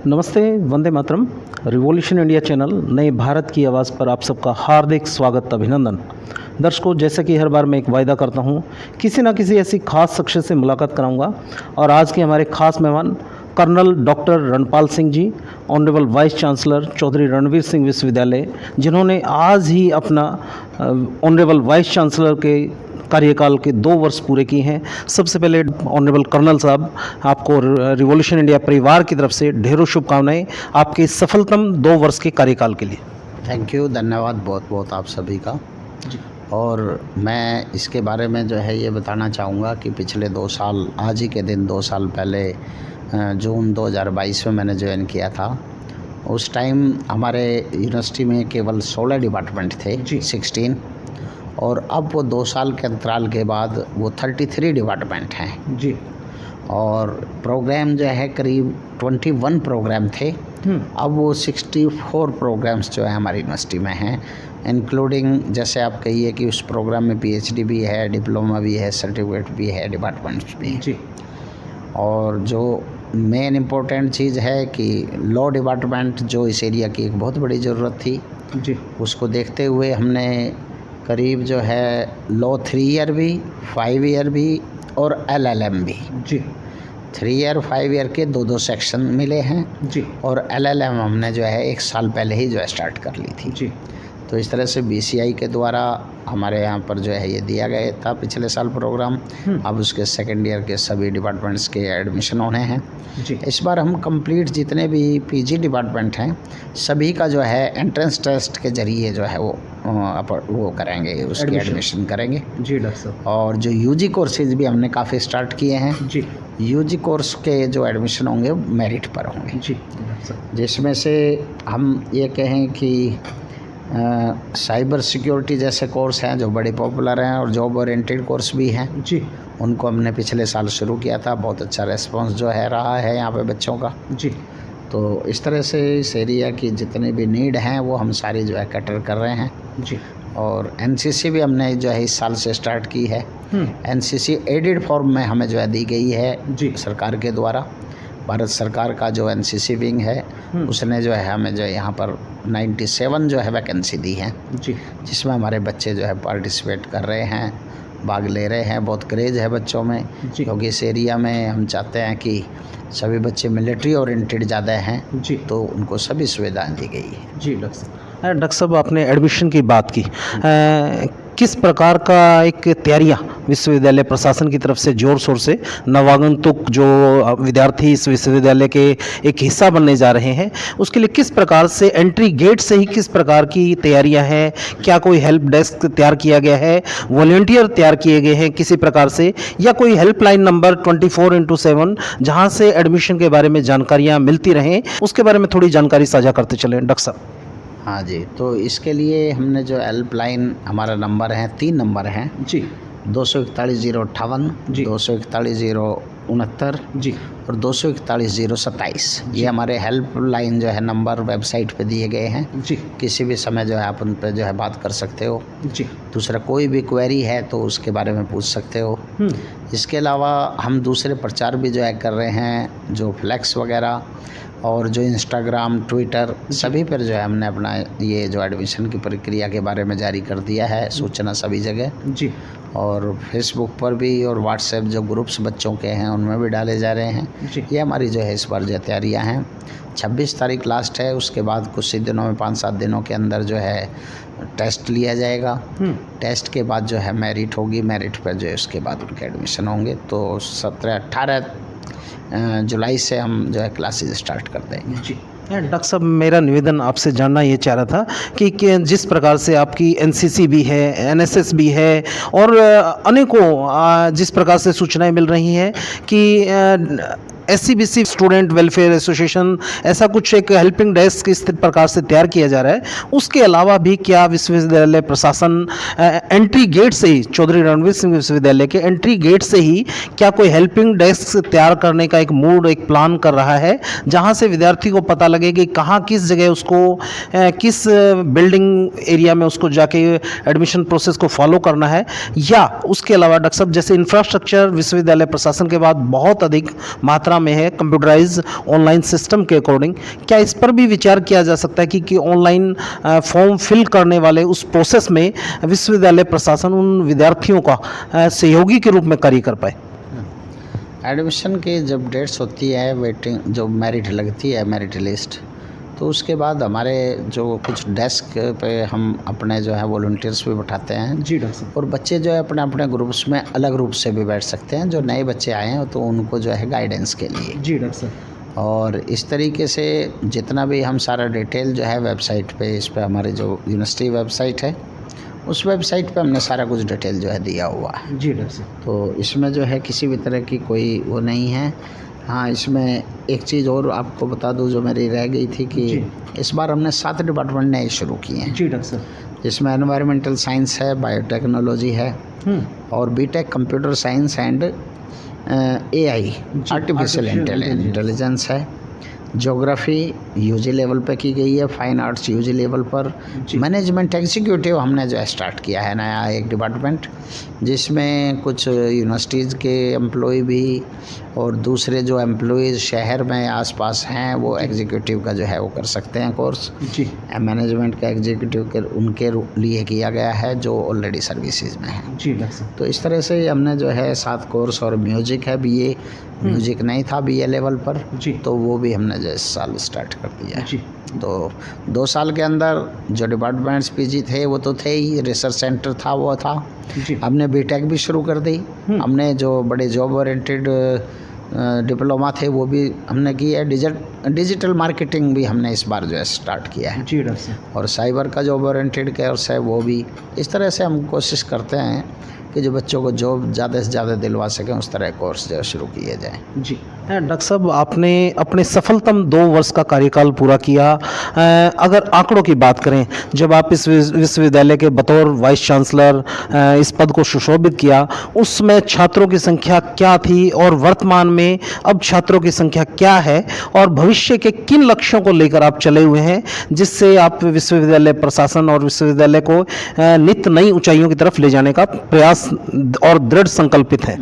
नमस्ते, Vande Mataram. Revolution India channel नए भारत की आवाज़ पर आप सबका हार्दिक स्वागत, अभिनंदन। दर्शकों, जैसा कि हर बार मैं एक वायदा करता हूं, किसी ना किसी ऐसी खास शख्सियत से मुलाकात कराऊंगा और आज के हमारे खास मेहमान colonel doctor Ranpal Singh ji, honourable vice chancellor Chaudhary Ranbir Singh विश्वविद्यालय, जिन्होंने आज ही अपना ऑनरेबल वाइस चांसलर के कार्यकाल के 2 वर्ष पूरे किए हैं। सबसे पहले ऑनरेबल कर्नल साहब, आपको रिवॉल्यूशन इंडिया परिवार की तरफ से ढेरों शुभकामनाएं आपके सफलतम 2 वर्ष के कार्यकाल के लिए। थैंक यू, धन्यवाद बहुत बहुत आप सभी का जी। और मैं इसके बारे में जो है ये बताना चाहूँगा कि पिछले 2 साल, आज ही के दिन 2 साल पहले जून 2022 में मैंने ज्वाइन किया था। उस टाइम हमारे यूनिवर्सिटी में केवल 16 डिपार्टमेंट थे जी। 16, और अब वो 2 साल के अंतराल के बाद वो 33 डिपार्टमेंट हैं जी। और प्रोग्राम जो है करीब 21 प्रोग्राम थे। अब वो 64 प्रोग्राम्स जो है हमारी यूनिवर्सिटी में हैं, इंक्लूडिंग जैसे आप कहिए कि उस प्रोग्राम में पीएचडी भी है, डिप्लोमा भी है, सर्टिफिकेट भी है, डिपार्टमेंट्स भी हैं जी। और जो मेन इम्पोर्टेंट चीज़ है कि लॉ डिपार्टमेंट, जो इस एरिया की एक बहुत बड़ी ज़रूरत थी जी। उसको देखते हुए हमने करीब जो है लॉ 3 ईयर भी, 5 ईयर भी और LLM भी, जी। 3 ईयर 5 ईयर के 2-2 सेक्शन मिले हैं जी। और LLM हमने जो है 1 साल पहले ही जो है स्टार्ट कर ली थी। जी। तो इस तरह से BCI के द्वारा हमारे यहाँ पर जो है ये दिया गया था पिछले साल प्रोग्राम। अब उसके सेकेंड ईयर के सभी डिपार्टमेंट्स के एडमिशन होने हैं। जी। इस बार हम कंप्लीट जितने भी PG डिपार्टमेंट हैं सभी का जो है एंट्रेंस टेस्ट के ज़रिए जो है वो करेंगे, उसकी एडमिशन करेंगे। जी डॉक्टर साहब। और जो UG कोर्सेज भी हमने काफ़ी स्टार्ट किए हैं। जी। UG कोर्स के जो एडमिशन होंगे मेरिट पर होंगे। जी डॉक्टर साहब। जिसमें से हम ये कहें कि साइबर सिक्योरिटी जैसे कोर्स हैं जो बड़े पॉपुलर हैं और जॉब ओरिएंटेड कोर्स भी हैं। जी। उनको हमने पिछले साल शुरू किया था। बहुत अच्छा रेस्पॉन्स जो है रहा है यहाँ पे बच्चों का। जी। तो इस तरह से इस एरिया की जितनी भी नीड हैं वो हम सारी जो है कैटर कर रहे हैं। जी। और NCC भी हमने जो है इस साल से स्टार्ट की है। NCC एडेड फॉर्म में हमें जो है दी गई है जी। सरकार के द्वारा। भारत सरकार का जो NCC विंग है उसने जो है हमें जो है यहाँ पर 97 जो है वैकेंसी दी है, जी। जिसमें हमारे बच्चे जो है पार्टिसिपेट कर रहे हैं, भाग ले रहे हैं। बहुत क्रेज़ है बच्चों में, क्योंकि इस एरिया में हम चाहते हैं कि सभी बच्चे मिलिट्री ओरिएंटेड ज़्यादा हैं। जी। तो उनको सभी सुविधाएं दी गई है। जी डॉक्टर साहब। डॉक्टर साहब, आपने एडमिशन की बात की, किस प्रकार का एक तैयारियां विश्वविद्यालय प्रशासन की तरफ से जोर शोर से नवागंतुक जो विद्यार्थी इस विश्वविद्यालय के एक हिस्सा बनने जा रहे हैं उसके लिए किस प्रकार से एंट्री गेट से ही किस प्रकार की तैयारियां हैं? क्या कोई हेल्प डेस्क तैयार किया गया है, वॉलंटियर तैयार किए गए हैं किसी प्रकार से, या कोई हेल्पलाइन नंबर 24x7 जहां से एडमिशन के बारे में जानकारियां मिलती रहें, उसके बारे में थोड़ी जानकारी साझा करते चलें डॉक्टर साहब। हाँ जी, तो इसके लिए हमने जो हेल्पलाइन, हमारा नंबर है 3 नंबर हैं जी। 241-058 जी, 241-069 जी और 241-027। ये हमारे हेल्पलाइन जो है नंबर वेबसाइट पे दिए गए हैं जी। किसी भी समय जो है आप उन पर जो है बात कर सकते हो जी। दूसरा कोई भी क्वेरी है तो उसके बारे में पूछ सकते हो। इसके अलावा हम दूसरे प्रचार भी जो है कर रहे हैं, जो फ्लैक्स वगैरह और जो इंस्टाग्राम, ट्विटर, सभी पर जो है हमने अपना ये जो एडमिशन की प्रक्रिया के बारे में जारी कर दिया है सूचना सभी जगह जी। और फेसबुक पर भी और व्हाट्सएप जो ग्रुप्स बच्चों के हैं उनमें भी डाले जा रहे हैं जी। ये हमारी जो है इस बार जो तैयारियां हैं। 26 तारीख लास्ट है, उसके बाद कुछ ही दिनों में 5-7 दिनों के अंदर जो है टेस्ट लिया जाएगा। टेस्ट के बाद जो है मेरिट होगी, मेरिट पर जो है उसके बाद उनके एडमिशन होंगे। तो 17-18 जुलाई से हम जो है क्लासेस स्टार्ट कर देंगे जी। डॉक्टर साहब, मेरा निवेदन आपसे जानना ये चाह रहा था कि जिस प्रकार से आपकी NCC भी है, NSS भी है और अनेकों जिस प्रकार से सूचनाएं मिल रही हैं कि SCBC स्टूडेंट वेलफेयर एसोसिएशन, ऐसा कुछ एक हेल्पिंग डेस्क इस प्रकार से तैयार किया जा रहा है, उसके अलावा भी क्या विश्वविद्यालय प्रशासन एंट्री गेट से ही, चौधरी रणवीर सिंह विश्वविद्यालय के एंट्री गेट से ही क्या कोई हेल्पिंग डेस्क तैयार करने का एक मूड, एक प्लान कर रहा है, जहां से विद्यार्थी को पता लगे कि कहाँ किस जगह उसको किस बिल्डिंग एरिया में उसको जाके एडमिशन प्रोसेस को फॉलो करना है? या उसके अलावा डॉक्टर साहब, जैसे इंफ्रास्ट्रक्चर विश्वविद्यालय प्रशासन के बाद बहुत अधिक मात्रा मात्रा में है कंप्यूटराइज ऑनलाइन सिस्टम के अकॉर्डिंग, क्या इस पर भी विचार किया जा सकता है कि ऑनलाइन फॉर्म फिल करने वाले उस प्रोसेस में विश्वविद्यालय प्रशासन उन विद्यार्थियों का सहयोगी के रूप में कार्य कर पाए? एडमिशन की जब डेट्स होती है, वेटिंग जो मेरिट लगती है, मेरिट लिस्ट, तो उसके बाद हमारे जो कुछ डेस्क पे हम अपने जो है वॉलंटियर्स भी बैठाते हैं जी डॉक्टर साहब। और बच्चे जो है अपने अपने ग्रुप्स में अलग रूप से भी बैठ सकते हैं। जो नए बच्चे आए हैं तो उनको जो है गाइडेंस के लिए जी डॉक्टर साहब। और इस तरीके से जितना भी हम सारा डिटेल जो है वेबसाइट पे, इस पे हमारी जो यूनिवर्सिटी वेबसाइट है उस वेबसाइट पे हमने सारा कुछ डिटेल जो है दिया हुआ है। जी डॉक्टर साहब। तो इसमें जो है किसी भी तरह की कोई वो नहीं है। हाँ, इसमें एक चीज़ और आपको बता दूं जो मेरी रह गई थी कि इस बार हमने 7 डिपार्टमेंट नए शुरू किए हैं। जी डॉक्टर साहब। जिसमें एनवायरमेंटल साइंस है, बायोटेक्नोलॉजी है और BTech computer science and AI artificial intelligence है। ज्योग्राफी यूजी लेवल पे की गई है, फाइन आर्ट्स यूजी लेवल पर। मैनेजमेंट एग्जीक्यूटिव हमने जो है स्टार्ट किया है नया एक डिपार्टमेंट, जिसमें कुछ यूनिवर्सिटीज़ के एम्प्लॉय भी और दूसरे जो एम्प्लॉयज़ शहर में आसपास हैं वो एग्जीक्यूटिव का जो है वो कर सकते हैं कोर्स। जी मैनेजमेंट का एग्जीक्यूटिव के उनके लिए किया गया है जो ऑलरेडी सर्विसेज में है। जी डॉक्टर साहब। तो इस तरह से हमने जो है 7 कोर्स, और म्यूजिक है, बीए म्यूजिक नहीं था बीए लेवल पर जी। तो वो भी हमने जो इस साल स्टार्ट कर दिया है। जी। तो 2 साल के अंदर जो डिपार्टमेंट्स पीजी थे वो तो थे ही, रिसर्च सेंटर था वो था। जी। हमने बीटेक भी शुरू कर दी। हमने जो बड़े जॉब ओरिएंटेड डिप्लोमा थे वो भी हमने की है। डिजिटल मार्केटिंग भी हमने इस बार जो है स्टार्ट किया है। जी डॉक्टर साहब। और साइबर का जॉब ओरिएंटेड कोर्स है वो भी। इस तरह से हम कोशिश करते हैं कि जो बच्चों को जॉब ज़्यादा से ज़्यादा दिलवा सकें उस तरह कोर्स जो शुरू किए जाएँ। जी डॉक्टर साहब, आपने अपने सफलतम 2 वर्ष का कार्यकाल पूरा किया। अगर आंकड़ों की बात करें, जब आप इस विश्वविद्यालय के बतौर वाइस चांसलर इस पद को सुशोभित किया, उसमें छात्रों की संख्या क्या थी और वर्तमान में अब छात्रों की संख्या क्या है, और भविष्य के किन लक्ष्यों को लेकर आप चले हुए हैं जिससे आप विश्वविद्यालय प्रशासन और विश्वविद्यालय को नित्य नई ऊंचाइयों की तरफ ले जाने का प्रयास और दृढ़ संकल्पित है?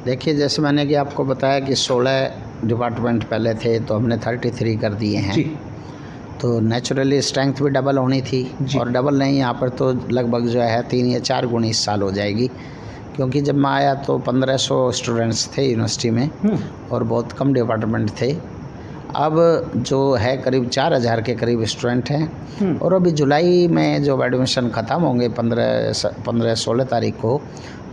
देखिए, जैसे मैंने कि आपको बताया कि 16 डिपार्टमेंट पहले थे तो हमने 33 कर दिए हैं। जी। तो नेचुरली स्ट्रेंथ भी डबल होनी थी, और डबल नहीं, यहाँ पर तो लगभग जो है 3 या 4 गुनी इस साल हो जाएगी। क्योंकि जब मैं आया तो 1500 स्टूडेंट्स थे यूनिवर्सिटी में और बहुत कम डिपार्टमेंट थे। अब जो है करीब 4000 के करीब स्टूडेंट हैं, और अभी जुलाई में जो एडमिशन ख़त्म होंगे 15-16 तारीख को,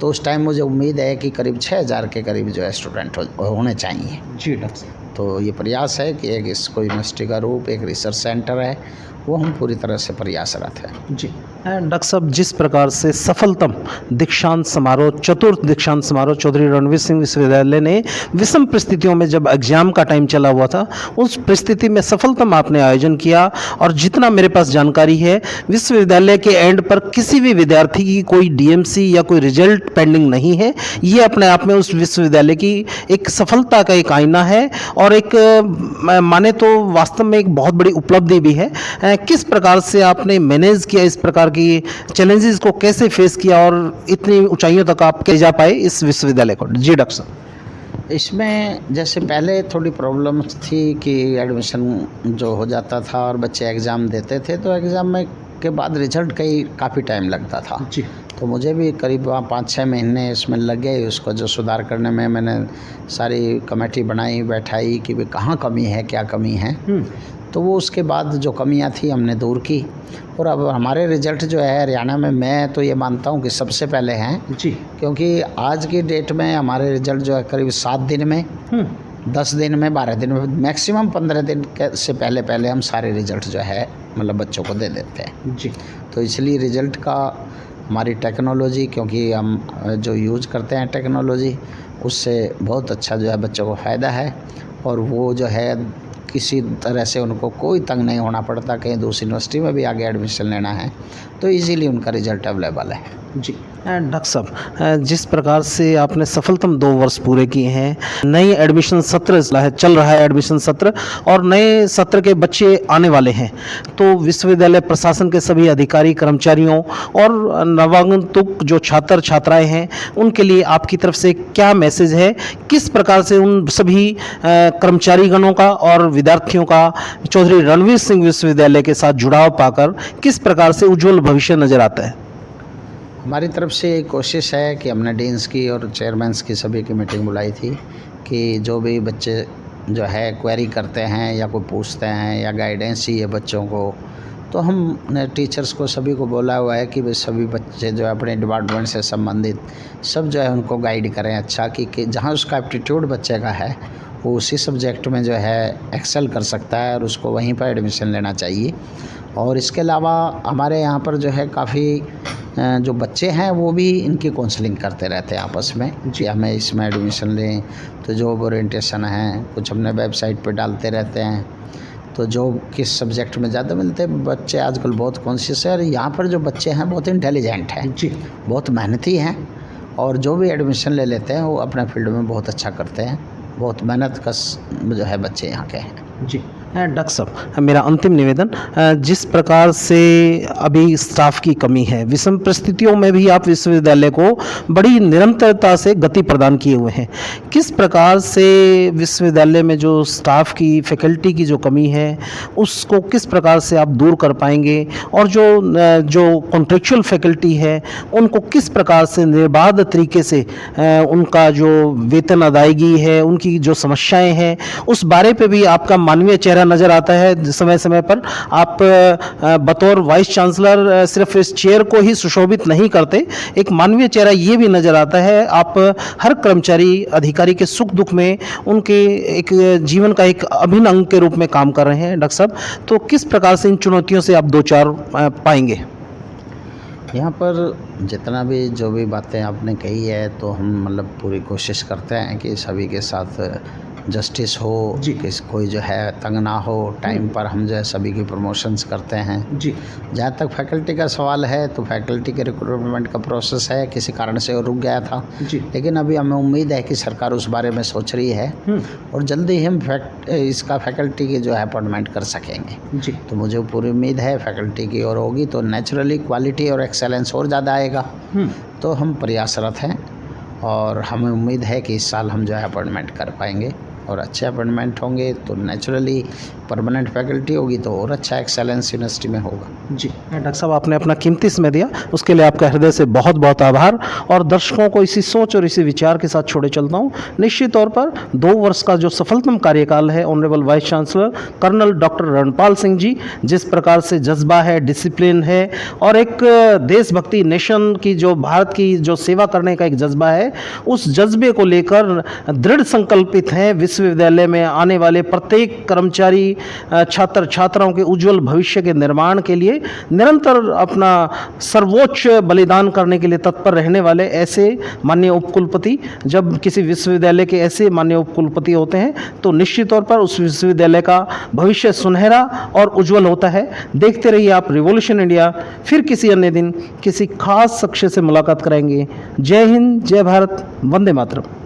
तो उस टाइम मुझे उम्मीद है कि करीब 6000 के करीब जो है स्टूडेंट होने चाहिए। जी डॉक्टर साहब। तो ये प्रयास है कि एक इसको यूनिवर्सिटी का रूप, एक रिसर्च सेंटर है, वो हम पूरी तरह से प्रयासरत हैं। जी डॉक्टर साहब, जिस प्रकार से सफलतम दीक्षांत समारोह, चतुर्थ दीक्षांत समारोह चौधरी रणवीर सिंह विश्वविद्यालय ने विषम परिस्थितियों में जब एग्जाम का टाइम चला हुआ था, उस परिस्थिति में सफलतम आपने आयोजन किया, और जितना मेरे पास जानकारी है विश्वविद्यालय के एंड पर किसी भी विद्यार्थी की कोई डीएमसी या कोई रिजल्ट पेंडिंग नहीं है। ये अपने आप में उस विश्वविद्यालय की एक सफलता का एक आईना है, और एक माने तो वास्तव में एक बहुत बड़ी उपलब्धि भी है। किस प्रकार से आपने मैनेज किया इस प्रकार की चैलेंजेस को, कैसे फेस किया और इतनी ऊंचाइयों तक आप कैसे जा पाए इस विश्वविद्यालय को? जी डॉक्टर साहब। इसमें जैसे पहले थोड़ी प्रॉब्लम थी कि एडमिशन जो हो जाता था और बच्चे एग्ज़ाम देते थे तो एग्ज़ाम में के बाद रिजल्ट काफ़ी टाइम लगता था। जी। तो मुझे भी करीब 5-6 महीने इसमें लग गए उसको जो सुधार करने में। मैंने सारी कमेटी बनाई, बैठाई कि भाई कहाँ कमी है, क्या कमी है। तो वो उसके बाद जो कमियां थी हमने दूर की, और अब हमारे रिज़ल्ट जो है हरियाणा में, मैं तो ये मानता हूँ कि सबसे पहले हैं। जी। क्योंकि आज की डेट में हमारे रिज़ल्ट जो है करीब 7 दिन में, 10 दिन में, 12 दिन में, मैक्सिमम 15 दिन से पहले हम सारे रिज़ल्ट जो है मतलब बच्चों को दे देते हैं। जी। तो इसलिए रिज़ल्ट का हमारी टेक्नोलॉजी, क्योंकि हम जो यूज करते हैं टेक्नोलॉजी, उससे बहुत अच्छा जो है बच्चों को फ़ायदा है, और वो जो है किसी तरह से उनको कोई तंग नहीं होना पड़ता। कहीं दूसरी यूनिवर्सिटी में भी आगे एडमिशन लेना है तो इजीली उनका रिजल्ट अवेलेबल है। जी डॉक्टर साहब, जिस प्रकार से आपने सफलतम 2 वर्ष पूरे किए हैं, नई एडमिशन सत्र चल रहा है एडमिशन सत्र, और नए सत्र के बच्चे आने वाले हैं, तो विश्वविद्यालय प्रशासन के सभी अधिकारी कर्मचारियों और नवागंतुक जो छात्र छात्राएं हैं उनके लिए आपकी तरफ से क्या मैसेज है? किस प्रकार से उन सभी कर्मचारीगणों का और विद्यार्थियों का चौधरी रणवीर सिंह विश्वविद्यालय के साथ जुड़ाव पाकर किस प्रकार से उज्जवल भविष्य नजर आता है? हमारी तरफ से कोशिश है कि हमने डीन्स की और चेयरमैन्स की सभी की मीटिंग बुलाई थी कि जो भी बच्चे जो है क्वेरी करते हैं या कोई पूछते हैं या गाइडेंस चाहिए बच्चों को, तो हमने टीचर्स को सभी को बोला हुआ है कि वे सभी बच्चे जो है अपने डिपार्टमेंट से संबंधित सब जो है उनको गाइड करें अच्छा कि जहाँ उसका एप्टीट्यूड बच्चे का है वो उसी सब्जेक्ट में जो है एक्सेल कर सकता है और उसको वहीं पर एडमिशन लेना चाहिए। और इसके अलावा हमारे यहाँ पर जो है काफ़ी जो बच्चे हैं वो भी इनकी काउंसलिंग करते रहते हैं आपस में कि हमें इसमें एडमिशन लें, तो जॉब ओरिएंटेशन है कुछ हमने वेबसाइट पे डालते रहते हैं, तो जॉब किस सब्जेक्ट में ज़्यादा मिलते हैं। बच्चे आजकल बहुत कॉन्शियस है और यहाँ पर जो बच्चे हैं बहुत इंटेलिजेंट हैं जी, बहुत मेहनती हैं और जो भी एडमिशन ले लेते हैं वो अपने फील्ड में बहुत अच्छा करते हैं, बहुत मेहनत कश जो है बच्चे यहाँ के हैं जी। डॉक्टर साहब, मेरा अंतिम निवेदन, जिस प्रकार से अभी स्टाफ की कमी है, विषम परिस्थितियों में भी आप विश्वविद्यालय को बड़ी निरंतरता से गति प्रदान किए हुए हैं, किस प्रकार से विश्वविद्यालय में जो स्टाफ की फैकल्टी की जो कमी है उसको किस प्रकार से आप दूर कर पाएंगे, और जो कॉन्ट्रेक्चुअल फैकल्टी है उनको किस प्रकार से निर्बाध तरीके से उनका जो वेतन अदायगी है, उनकी जो समस्याएं हैं, उस बारे पे भी आपका मानवीय चेहरा नजर आता है। समय समय पर आप बतौर वाइस चांसलर सिर्फ इस चेयर को ही सुशोभित नहीं करते, एक मानवीय चेहरा ये भी नजर आता है, आप हर कर्मचारी अधिकारी के सुख दुख में उनके एक जीवन का एक अभिन्न अंग के रूप में काम कर रहे हैं। डॉक्टर साहब, तो किस प्रकार से इन चुनौतियों से आप दो चार पाएंगे? यहाँ पर जितना भी जो भी बातें आपने कही है तो हम मतलब पूरी कोशिश करते हैं कि सभी के साथ जस्टिस हो जी, कि कोई जो है तंग ना हो, टाइम पर हम जो है सभी की प्रमोशंस करते हैं जी। जहाँ तक फैकल्टी का सवाल है तो फैकल्टी के रिक्रूटमेंट का प्रोसेस है, किसी कारण से वो रुक गया था जी, लेकिन अभी हमें उम्मीद है कि सरकार उस बारे में सोच रही है और जल्दी ही हम इसका फैकल्टी की जो है अपॉइंटमेंट कर सकेंगे जी। तो मुझे पूरी उम्मीद है फैकल्टी की और होगी तो नेचुरली क्वालिटी और एक्सेलेंस और ज़्यादा आएगा। तो हम प्रयासरत हैं और हमें उम्मीद है कि इस साल हम जो है अपॉइंटमेंट कर पाएंगे और अच्छे अपॉइंटमेंट होंगे तो नेचुरली परमानेंट फैकल्टी होगी तो और अच्छा एक्सेलेंस यूनिवर्सिटी में होगा जी। डॉक्टर साहब, आपने अपना कीमती समय दिया, उसके लिए आपका हृदय से बहुत बहुत आभार, और दर्शकों को इसी सोच और इसी विचार के साथ छोड़े चलता हूँ। निश्चित तौर पर 2 वर्ष का जो सफलतम कार्यकाल है honourable vice chancellor colonel doctor Ranpal Singh ji, जिस प्रकार से जज्बा है, डिसिप्लिन है और एक देशभक्ति, नेशन की जो भारत की जो सेवा करने का एक जज्बा है, उस जज्बे को लेकर दृढ़ संकल्पित हैं विश्वविद्यालय में आने वाले प्रत्येक कर्मचारी, छात्र छात्राओं के उज्जवल भविष्य के निर्माण के लिए निरंतर अपना सर्वोच्च बलिदान करने के लिए तत्पर रहने वाले ऐसे माननीय उपकुलपति, जब किसी विश्वविद्यालय के ऐसे माननीय उपकुलपति होते हैं तो निश्चित तौर पर उस विश्वविद्यालय का भविष्य सुनहरा और उज्जवल होता है। देखते रहिए आप रिवॉल्यूशन इंडिया। फिर किसी अन्य दिन किसी खास शख्स से मुलाकात करेंगे। जय हिंद, जय भारत, वंदे मातरम।